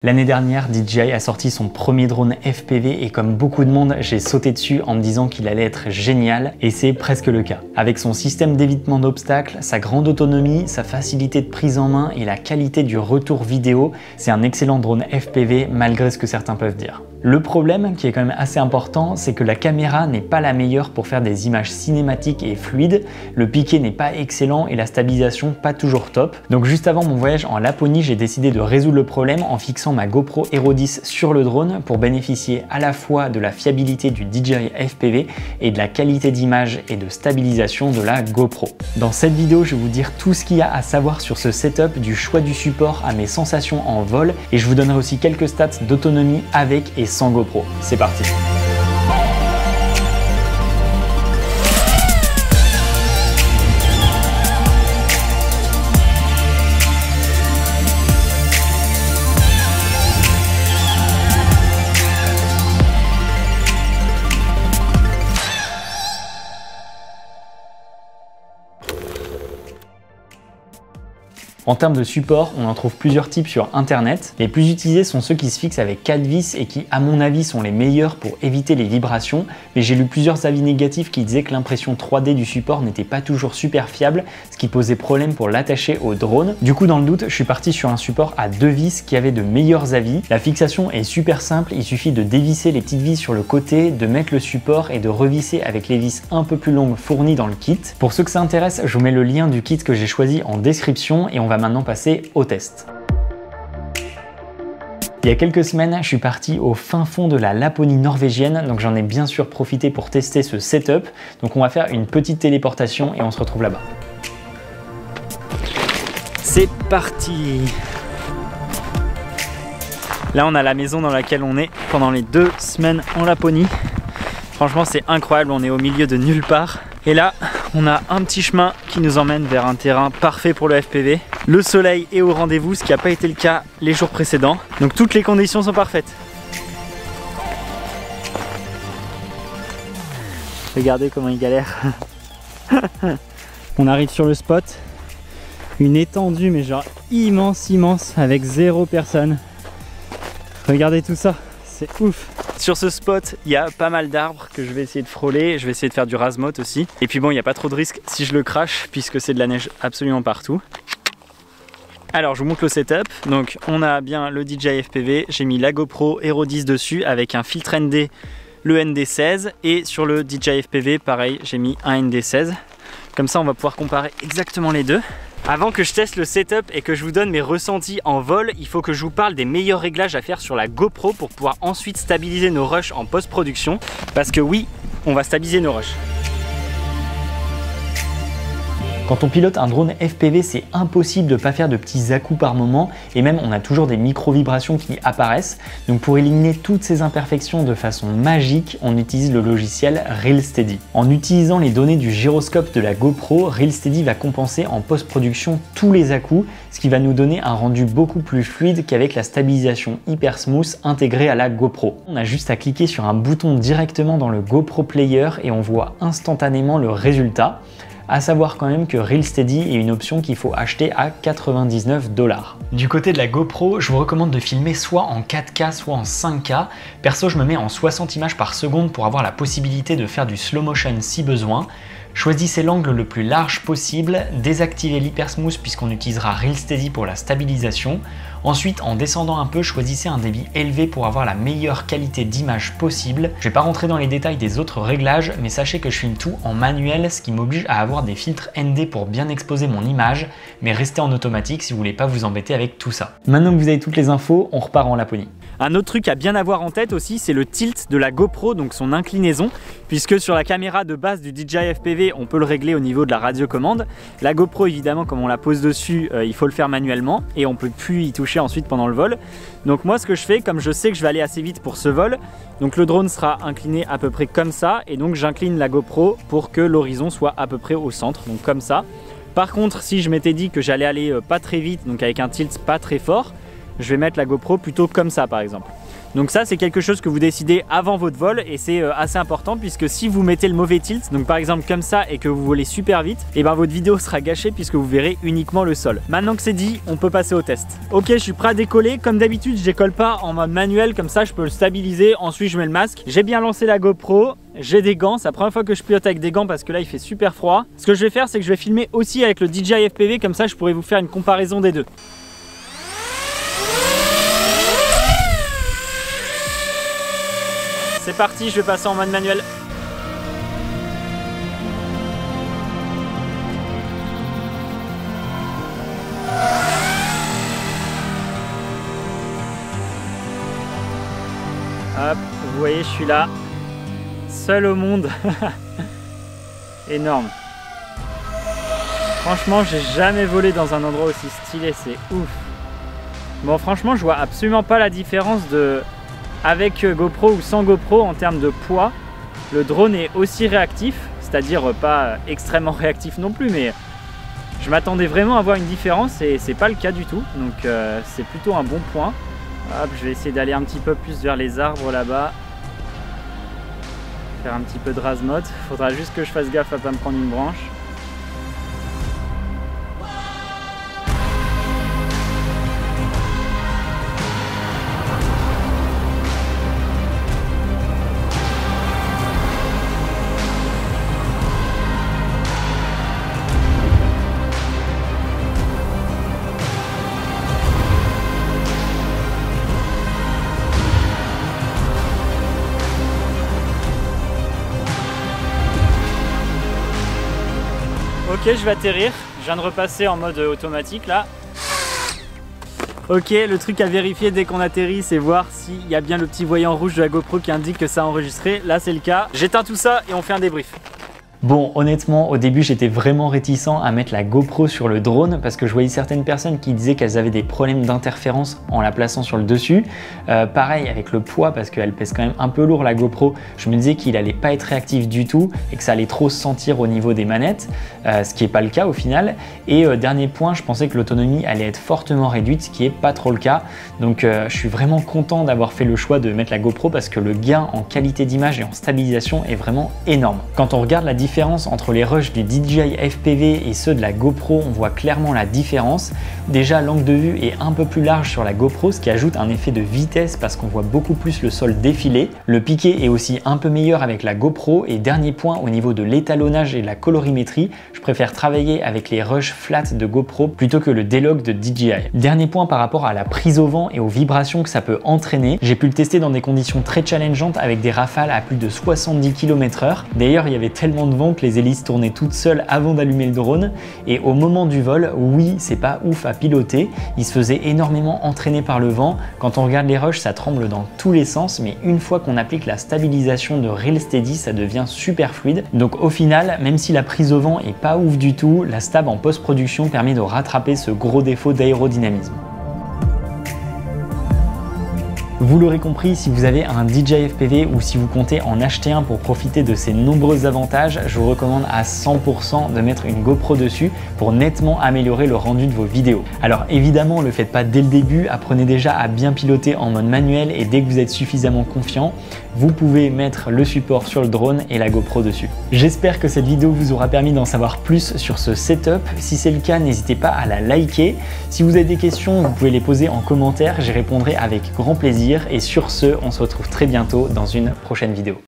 L'année dernière, DJI a sorti son premier drone FPV et comme beaucoup de monde, j'ai sauté dessus en me disant qu'il allait être génial et c'est presque le cas. Avec son système d'évitement d'obstacles, sa grande autonomie, sa facilité de prise en main et la qualité du retour vidéo, c'est un excellent drone FPV malgré ce que certains peuvent dire. Le problème, qui est quand même assez important, c'est que la caméra n'est pas la meilleure pour faire des images cinématiques et fluides, le piqué n'est pas excellent et la stabilisation pas toujours top. Donc juste avant mon voyage en Laponie, j'ai décidé de résoudre le problème en fixant ma GoPro Hero 10 sur le drone pour bénéficier à la fois de la fiabilité du DJI FPV et de la qualité d'image et de stabilisation de la GoPro. Dans cette vidéo, je vais vous dire tout ce qu'il y a à savoir sur ce setup, du choix du support à mes sensations en vol et je vous donnerai aussi quelques stats d'autonomie avec et sans GoPro. C'est parti! En termes de support, on en trouve plusieurs types sur internet. Les plus utilisés sont ceux qui se fixent avec 4 vis et qui, à mon avis, sont les meilleurs pour éviter les vibrations. Mais j'ai lu plusieurs avis négatifs qui disaient que l'impression 3D du support n'était pas toujours super fiable, ce qui posait problème pour l'attacher au drone. Du coup, dans le doute, je suis parti sur un support à 2 vis qui avait de meilleurs avis. La fixation est super simple, il suffit de dévisser les petites vis sur le côté, de mettre le support et de revisser avec les vis un peu plus longues fournies dans le kit. Pour ceux que ça intéresse, je vous mets le lien du kit que j'ai choisi en description et on va maintenant passer au test. Il y a quelques semaines, je suis parti au fin fond de la Laponie norvégienne, donc j'en ai bien sûr profité pour tester ce setup. Donc on va faire une petite téléportation et on se retrouve là-bas. C'est parti! Là on a la maison dans laquelle on est pendant les 2 semaines en Laponie. Franchement c'est incroyable, on est au milieu de nulle part. Et là, on a un petit chemin qui nous emmène vers un terrain parfait pour le FPV. Le soleil est au rendez-vous, ce qui n'a pas été le cas les jours précédents. Donc toutes les conditions sont parfaites. Regardez comment il galère. On arrive sur le spot. Une étendue, mais genre immense, avec 0 personne. Regardez tout ça, c'est ouf. Sur ce spot, il y a pas mal d'arbres que je vais essayer de frôler. Je vais essayer de faire du rasemote aussi. Et puis bon, il n'y a pas trop de risque si je le crache puisque c'est de la neige absolument partout. Alors, je vous montre le setup. Donc, on a bien le DJI FPV. J'ai mis la GoPro Hero 10 dessus avec un filtre ND, le ND16. Et sur le DJI FPV, pareil, j'ai mis un ND16. Comme ça, on va pouvoir comparer exactement les deux. Avant que je teste le setup et que je vous donne mes ressentis en vol, il faut que je vous parle des meilleurs réglages à faire sur la GoPro pour pouvoir ensuite stabiliser nos rushs en post-production. Parce que oui, on va stabiliser nos rushs. Quand on pilote un drone FPV, c'est impossible de ne pas faire de petits à-coups par moment et même on a toujours des micro-vibrations qui apparaissent. Donc pour éliminer toutes ces imperfections de façon magique, on utilise le logiciel RealSteady. En utilisant les données du gyroscope de la GoPro, RealSteady va compenser en post-production tous les à-coups, ce qui va nous donner un rendu beaucoup plus fluide qu'avec la stabilisation hyper smooth intégrée à la GoPro. On a juste à cliquer sur un bouton directement dans le GoPro Player et on voit instantanément le résultat. À savoir quand même que RealSteady est une option qu'il faut acheter à 99 $. Du côté de la GoPro, je vous recommande de filmer soit en 4K, soit en 5K. Perso, je me mets en 60 images par seconde pour avoir la possibilité de faire du slow motion si besoin. Choisissez l'angle le plus large possible, désactivez l'hypersmooth puisqu'on utilisera RealSteady pour la stabilisation. Ensuite, en descendant un peu, choisissez un débit élevé pour avoir la meilleure qualité d'image possible. Je ne vais pas rentrer dans les détails des autres réglages, mais sachez que je filme tout en manuel, ce qui m'oblige à avoir des filtres ND pour bien exposer mon image, mais restez en automatique si vous voulez pas vous embêter avec tout ça. Maintenant que vous avez toutes les infos, on repart en Laponie. Un autre truc à bien avoir en tête aussi, c'est le tilt de la GoPro, donc son inclinaison, puisque sur la caméra de base du DJI FPV, on peut le régler au niveau de la radiocommande. La GoPro, évidemment, comme on la pose dessus, il faut le faire manuellement et on peut plus y toucher ensuite pendant le vol. Donc moi, ce que je fais, comme je sais que je vais aller assez vite pour ce vol, donc le drone sera incliné à peu près comme ça et donc j'incline la GoPro pour que l'horizon soit à peu près au centre, donc comme ça. Par contre, si je m'étais dit que j'allais aller pas très vite, donc avec un tilt pas très fort, je vais mettre la GoPro plutôt comme ça par exemple. Donc ça c'est quelque chose que vous décidez avant votre vol et c'est assez important puisque si vous mettez le mauvais tilt, donc par exemple comme ça et que vous volez super vite, et ben votre vidéo sera gâchée puisque vous verrez uniquement le sol. Maintenant que c'est dit, on peut passer au test. Ok, je suis prêt à décoller. Comme d'habitude, je décolle pas en mode manuel, comme ça je peux le stabiliser. Ensuite je mets le masque. J'ai bien lancé la GoPro. J'ai des gants, c'est la première fois que je pilote avec des gants parce que là il fait super froid. Ce que je vais faire, c'est que je vais filmer aussi avec le DJI FPV, comme ça je pourrais vous faire une comparaison des deux. C'est parti, je vais passer en mode manuel. Hop, vous voyez, je suis là. Seul au monde. Énorme. Franchement, j'ai jamais volé dans un endroit aussi stylé, c'est ouf. Bon, franchement, je vois absolument pas la différence de avec GoPro ou sans GoPro en termes de poids. Le drone est aussi réactif, c'est-à-dire pas extrêmement réactif non plus, mais je m'attendais vraiment à voir une différence et c'est pas le cas du tout. Donc c'est plutôt un bon point. Hop, je vais essayer d'aller un petit peu plus vers les arbres là-bas. Faire un petit peu de rasemote. Faudra juste que je fasse gaffe à pas me prendre une branche. Ok, je vais atterrir. Je viens de repasser en mode automatique là. Ok, le truc à vérifier dès qu'on atterrit, c'est voir s'il y a bien le petit voyant rouge de la GoPro qui indique que ça a enregistré. Là, c'est le cas. J'éteins tout ça et on fait un débrief. Bon, honnêtement, au début, j'étais vraiment réticent à mettre la GoPro sur le drone parce que je voyais certaines personnes qui disaient qu'elles avaient des problèmes d'interférence en la plaçant sur le dessus. Pareil avec le poids parce qu'elle pèse quand même un peu lourd la GoPro. Je me disais qu'il allait pas être réactif du tout et que ça allait trop se sentir au niveau des manettes, ce qui n'est pas le cas au final. Et dernier point, je pensais que l'autonomie allait être fortement réduite, ce qui n'est pas trop le cas. Donc je suis vraiment content d'avoir fait le choix de mettre la GoPro parce que le gain en qualité d'image et en stabilisation est vraiment énorme. Quand on regarde la différence entre les rushs du DJI FPV et ceux de la GoPro, on voit clairement la différence. Déjà, l'angle de vue est un peu plus large sur la GoPro, ce qui ajoute un effet de vitesse parce qu'on voit beaucoup plus le sol défiler. Le piqué est aussi un peu meilleur avec la GoPro et dernier point au niveau de l'étalonnage et de la colorimétrie, je préfère travailler avec les rushs flat de GoPro plutôt que le D-Log de DJI. Dernier point par rapport à la prise au vent et aux vibrations que ça peut entraîner, j'ai pu le tester dans des conditions très challengeantes avec des rafales à plus de 70 km/h. D'ailleurs, il y avait tellement de vent que les hélices tournaient toutes seules avant d'allumer le drone et au moment du vol, oui, c'est pas ouf à piloter, il se faisait énormément entraîner par le vent. Quand on regarde les rushs, ça tremble dans tous les sens, mais une fois qu'on applique la stabilisation de Real Steady, ça devient super fluide. Donc au final, même si la prise au vent est pas ouf du tout, la stab en post-production permet de rattraper ce gros défaut d'aérodynamisme. Vous l'aurez compris, si vous avez un DJI FPV ou si vous comptez en acheter un pour profiter de ses nombreux avantages, je vous recommande à 100% de mettre une GoPro dessus pour nettement améliorer le rendu de vos vidéos. Alors évidemment, ne le faites pas dès le début, apprenez déjà à bien piloter en mode manuel et dès que vous êtes suffisamment confiant, vous pouvez mettre le support sur le drone et la GoPro dessus. J'espère que cette vidéo vous aura permis d'en savoir plus sur ce setup. Si c'est le cas, n'hésitez pas à la liker. Si vous avez des questions, vous pouvez les poser en commentaire, j'y répondrai avec grand plaisir. Et sur ce, on se retrouve très bientôt dans une prochaine vidéo.